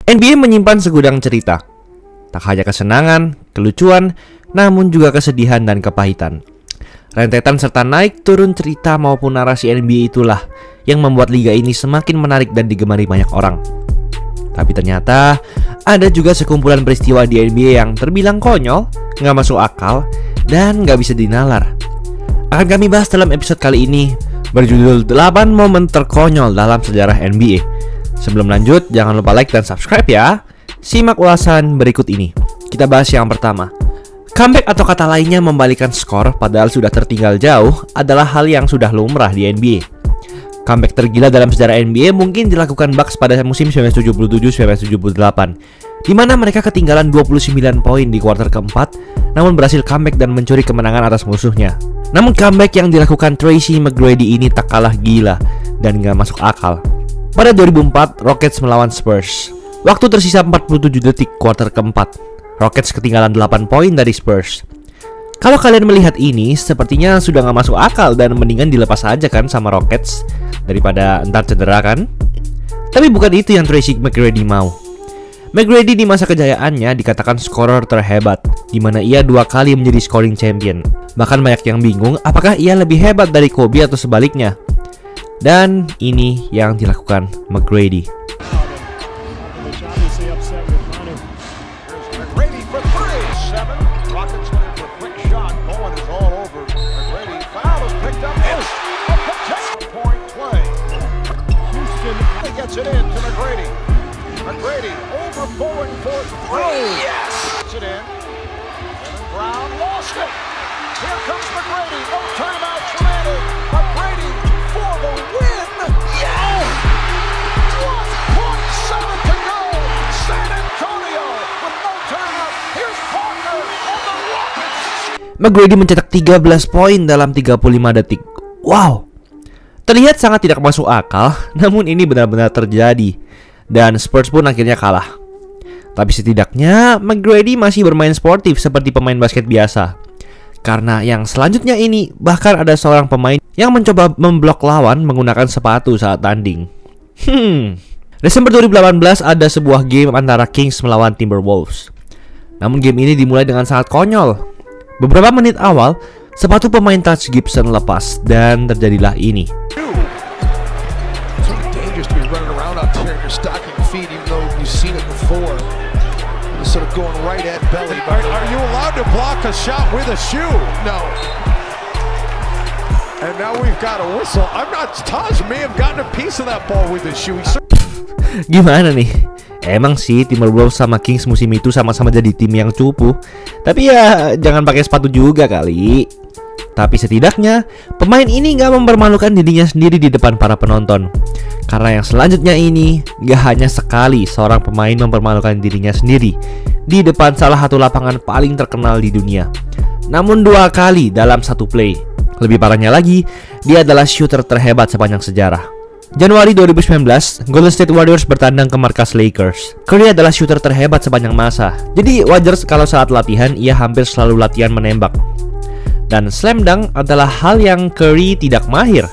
NBA menyimpan segudang cerita. Tak hanya kesenangan, kelucuan, namun juga kesedihan dan kepahitan. Rentetan serta naik turun cerita maupun narasi NBA itulah yang membuat liga ini semakin menarik dan digemari banyak orang. Tapi ternyata ada juga sekumpulan peristiwa di NBA yang terbilang konyol, nggak masuk akal, dan nggak bisa dinalar. Akan kami bahas dalam episode kali ini berjudul 8 momen terkonyol dalam sejarah NBA. Sebelum lanjut, jangan lupa like dan subscribe ya. Simak ulasan berikut ini. Kita bahas yang pertama. Comeback atau kata lainnya membalikan skor padahal sudah tertinggal jauh adalah hal yang sudah lumrah di NBA. Comeback tergila dalam sejarah NBA mungkin dilakukan Bucks pada musim 1977-1978, di mana mereka ketinggalan 29 poin di kuarter keempat, namun berhasil comeback dan mencuri kemenangan atas musuhnya. Namun comeback yang dilakukan Tracy McGrady ini tak kalah gila dan gak masuk akal. Pada 2004, Rockets melawan Spurs. Waktu tersisa 47 detik kuarter keempat. Rockets ketinggalan 8 poin dari Spurs. Kalau kalian melihat ini, sepertinya sudah gak masuk akal dan mendingan dilepas aja kan sama Rockets daripada ntar cedera kan. Tapi bukan itu yang Tracy McGrady mau. McGrady di masa kejayaannya dikatakan scorer terhebat, di mana ia 2 kali menjadi scoring champion. Bahkan banyak yang bingung apakah ia lebih hebat dari Kobe atau sebaliknya. Dan ini yang dilakukan McGrady. It in to McGrady. McGrady over Bowen for 3. Yes! It in. Kevin Brown lost it. Here comes McGrady. No timeout. Tremaine. McGrady for the win. Yes! 1.7 to go. San Antonio with no timeout. Here's Parker on the Rockets. McGrady mencetak 13 poin dalam 35 detik. Wow! Terlihat sangat tidak masuk akal, namun ini benar-benar terjadi. Dan Spurs pun akhirnya kalah. Tapi setidaknya McGrady masih bermain sportif seperti pemain basket biasa. Karena yang selanjutnya ini, bahkan ada seorang pemain yang mencoba memblok lawan menggunakan sepatu saat tanding. Desember 2018 ada sebuah game antara Kings melawan Timberwolves. Namun game ini dimulai dengan sangat konyol. Beberapa menit awal, sepatu pemain Taj Gibson lepas dan terjadilah ini. Are you allowed to block a shot with a shoe? No. And now we've got a whistle. I'm not. Taj may have gotten a piece of that ball with his shoe. Gimana nih? Emang sih Timberwolves sama Kings musim itu sama-sama jadi tim yang cupu. Tapi ya jangan pakai sepatu juga kali. Tapi setidaknya pemain ini gak mempermalukan dirinya sendiri di depan para penonton. Karena yang selanjutnya ini gak hanya sekali seorang pemain mempermalukan dirinya sendiri di depan salah satu lapangan paling terkenal di dunia, namun 2 kali dalam satu play. Lebih parahnya lagi, dia adalah shooter terhebat sepanjang sejarah. Januari 2019, Golden State Warriors bertandang ke markas Lakers. Curry adalah shooter terhebat sepanjang masa, jadi wajar kalau saat latihan ia hampir selalu latihan menembak. Dan slam dunk adalah hal yang Curry tidak mahir.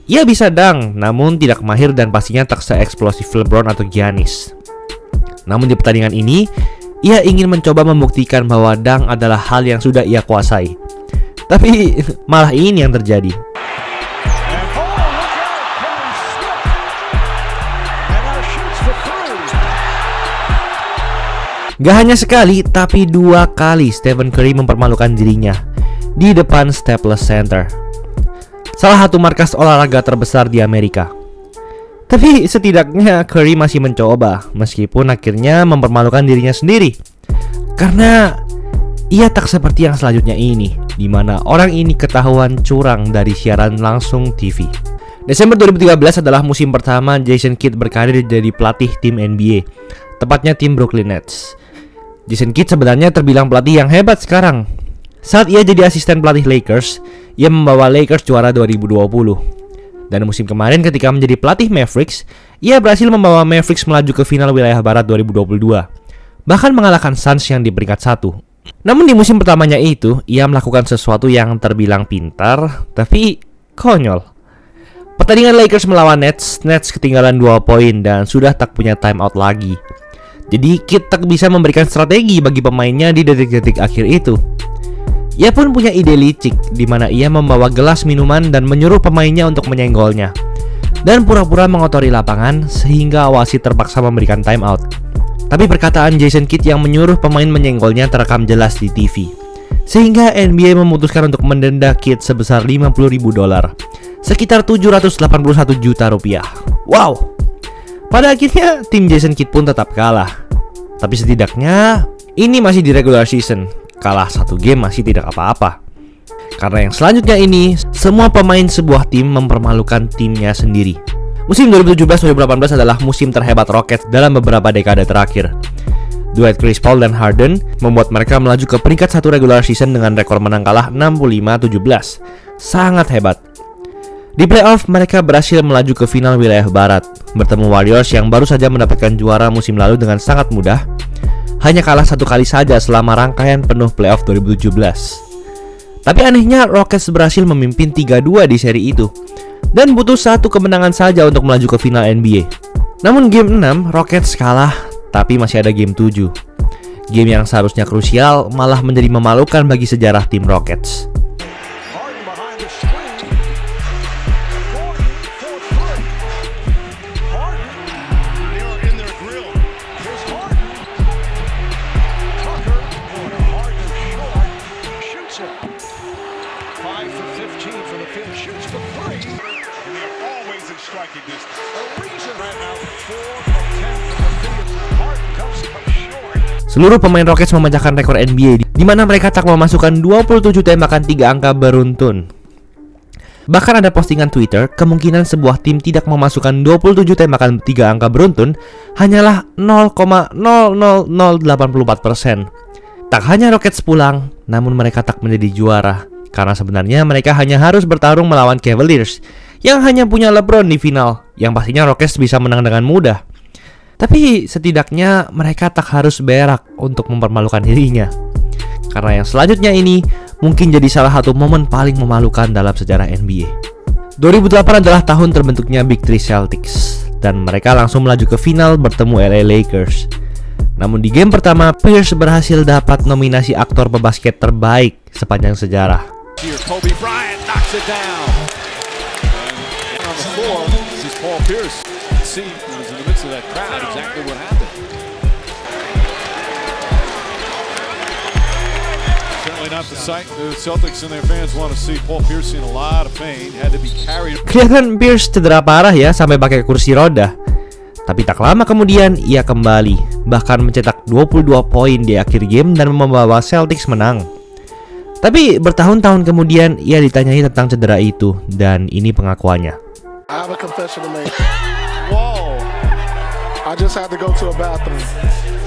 Ia bisa dunk, namun tidak mahir dan pastinya tak se-eksplosif LeBron atau Giannis. Namun di pertandingan ini, ia ingin mencoba membuktikan bahwa dunk adalah hal yang sudah ia kuasai. Tapi malah ini yang terjadi. Gak hanya sekali, tapi 2 kali Stephen Curry mempermalukan dirinya di depan Staples Center, salah satu markas olahraga terbesar di Amerika. Tapi setidaknya Curry masih mencoba, meskipun akhirnya mempermalukan dirinya sendiri. Karena ia tak seperti yang selanjutnya ini, di mana orang ini ketahuan curang dari siaran langsung TV. Desember 2013 adalah musim pertama Jason Kidd berkarir jadi pelatih tim NBA, tepatnya tim Brooklyn Nets. Jason Kidd sebenarnya terbilang pelatih yang hebat sekarang. Saat ia jadi asisten pelatih Lakers, ia membawa Lakers juara 2020. Dan musim kemarin ketika menjadi pelatih Mavericks, ia berhasil membawa Mavericks melaju ke final wilayah barat 2022. Bahkan mengalahkan Suns yang di peringkat 1. Namun di musim pertamanya itu, ia melakukan sesuatu yang terbilang pintar, tapi konyol. Pertandingan Lakers melawan Nets ketinggalan 2 poin dan sudah tak punya timeout lagi. Jadi Kidd tak bisa memberikan strategi bagi pemainnya di detik-detik akhir itu. Ia pun punya ide licik di mana ia membawa gelas minuman dan menyuruh pemainnya untuk menyenggolnya dan pura-pura mengotori lapangan sehingga wasit terpaksa memberikan timeout. Tapi perkataan Jason Kidd yang menyuruh pemain menyenggolnya terekam jelas di TV, sehingga NBA memutuskan untuk mendenda Kidd sebesar $50.000, sekitar 781 juta rupiah. Wow. Pada akhirnya tim Jason Kidd pun tetap kalah. Tapi setidaknya ini masih di regular season. Kalah 1 game masih tidak apa-apa. Karena yang selanjutnya ini, semua pemain sebuah tim mempermalukan timnya sendiri. Musim 2017-2018 adalah musim terhebat Rockets dalam beberapa dekade terakhir. Duet Chris Paul dan Harden membuat mereka melaju ke peringkat 1 regular season dengan rekor menang kalah 65-17. Sangat hebat. Di playoff, mereka berhasil melaju ke final wilayah barat, bertemu Warriors yang baru saja mendapatkan juara musim lalu dengan sangat mudah. Hanya kalah 1 kali saja selama rangkaian penuh playoff 2017. Tapi anehnya Rockets berhasil memimpin 3-2 di seri itu dan butuh 1 kemenangan saja untuk melaju ke final NBA. Namun game 6 Rockets kalah, tapi masih ada game 7. Game yang seharusnya krusial malah menjadi memalukan bagi sejarah tim Rockets. Seluruh pemain Rockets memecahkan rekor NBA di mana mereka tak memasukkan 27 tembakan 3 angka beruntun. Bahkan ada postingan Twitter, kemungkinan sebuah tim tidak memasukkan 27 tembakan 3 angka beruntun hanyalah 0,00084%. Tak hanya Rockets pulang, namun mereka tak menjadi juara karena sebenarnya mereka hanya harus bertarung melawan Cavaliers yang hanya punya LeBron di final, yang pastinya Rockets bisa menang dengan mudah. Tapi setidaknya mereka tak harus berak untuk mempermalukan dirinya. Karena yang selanjutnya ini mungkin jadi salah satu momen paling memalukan dalam sejarah NBA. 2008 adalah tahun terbentuknya Big Three Celtics, dan mereka langsung melaju ke final bertemu LA Lakers. Namun di game pertama, Pierce berhasil dapat nominasi aktor pebasket terbaik sepanjang sejarah. Kobe Bryant knocks it down. On the floor, this is Paul Pierce. See, he was in the midst of that crowd. Exactly what happened. Certainly not the sight the Celtics and their fans want to see. Paul Pierce in a lot of pain, had to be carried. Kelihatan Pierce cedera parah ya, sampai pakai kursi roda. Tapi tak lama kemudian ia kembali, bahkan mencetak 22 poin di akhir game dan membawa Celtics menang. Tapi bertahun-tahun kemudian ia ditanyai tentang cedera itu, dan ini pengakuannya. I have a confession to make. Whoa! I just had to go to a bathroom.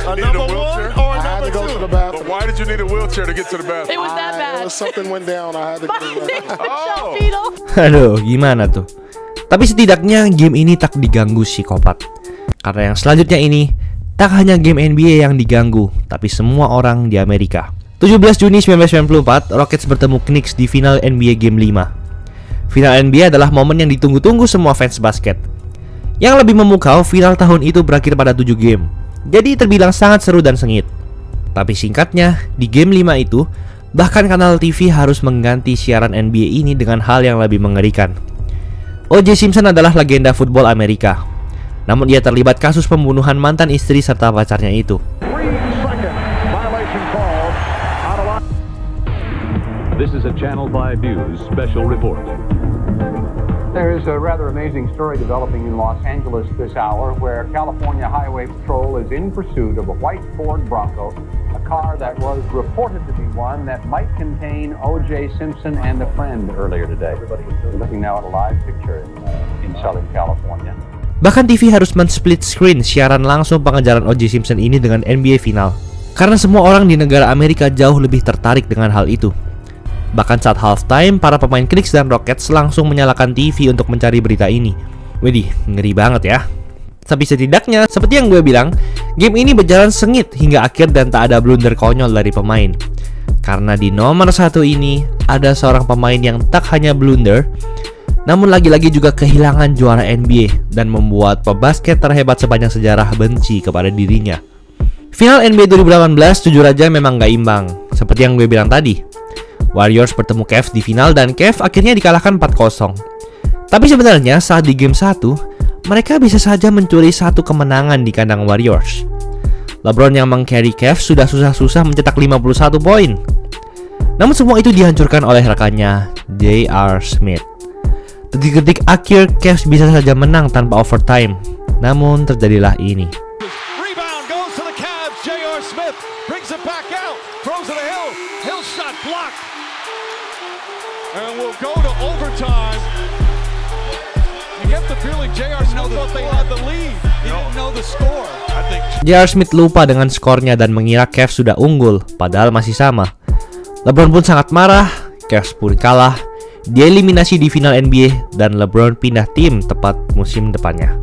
A number one or a number two? I had to go to the bathroom. But why did you need a wheelchair to get to the bathroom? It was that bad. Something went down. I had to go to the bathroom. Aduh, gimana tuh? Tapi setidaknya game ini tak diganggu psikopat. Karena yang selanjutnya ini tak hanya game NBA yang diganggu, tapi semua orang di Amerika. 17 Juni 1994, Rockets bertemu Knicks di final NBA Game 5. Final NBA adalah momen yang ditunggu-tunggu semua fans basket. Yang lebih memukau, final tahun itu berakhir pada 7 game. Jadi terbilang sangat seru dan sengit. Tapi singkatnya, di game 5 itu, bahkan kanal TV harus mengganti siaran NBA ini dengan hal yang lebih mengerikan. O.J. Simpson adalah legenda football Amerika. Namun ia terlibat kasus pembunuhan mantan istri serta pacarnya itu. This is a Channel 5 News special report. There is a rather amazing story developing in Los Angeles this hour where California Highway Patrol is in pursuit of a white Ford Bronco, a car that was reported to be one that might contain O.J. Simpson and a friend earlier today. We're looking now at a live picture in Southern California. Bahkan TV harus men-split screen siaran langsung pengejaran O.J. Simpson ini dengan NBA final. Karena semua orang di negara Amerika jauh lebih tertarik dengan hal itu. Bahkan saat halftime, para pemain Knicks dan Rockets langsung menyalakan TV untuk mencari berita ini. Widih, ngeri banget ya. Tapi setidaknya, seperti yang gue bilang, game ini berjalan sengit hingga akhir dan tak ada blunder konyol dari pemain. Karena di nomor 1 ini, ada seorang pemain yang tak hanya blunder, namun lagi-lagi juga kehilangan juara NBA dan membuat pebasket terhebat sepanjang sejarah benci kepada dirinya. Final NBA 2018 jujur aja memang gak imbang, seperti yang gue bilang tadi. Warriors bertemu Cavs di final dan Cavs akhirnya dikalahkan 4-0. Tapi sebenarnya saat di game 1, mereka bisa saja mencuri satu kemenangan di kandang Warriors. LeBron yang meng-carry Cavs sudah susah-susah mencetak 51 poin. Namun semua itu dihancurkan oleh rekannya, J.R. Smith. Detik-detik akhir Cavs bisa saja menang tanpa overtime. Namun terjadilah ini. Rebound goes to the Cavs. J.R. Smith brings it back out. Throws it to Hill. Hill shot blocked. And we'll go to overtime. You get the feeling J.R. Smith thought they had the lead. He didn't know the score. J.R. Smith lupa dengan skornya dan mengira Cavs sudah unggul, padahal masih sama. LeBron pun sangat marah, Cavs pun kalah, dieliminasi di final NBA, dan LeBron pindah tim tepat musim depannya.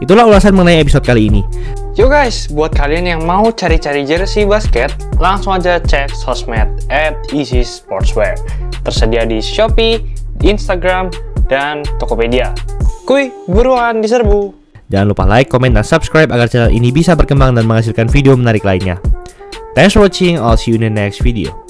Itulah ulasan mengenai episode kali ini. Yo guys, buat kalian yang mau cari-cari jersey basket, langsung aja cek sosmed @easysportswear. Tersedia di Shopee, Instagram, dan Tokopedia. Kuy, buruan diserbu! Jangan lupa like, komen, dan subscribe agar channel ini bisa berkembang dan menghasilkan video menarik lainnya. Thanks for watching, I'll see you in the next video.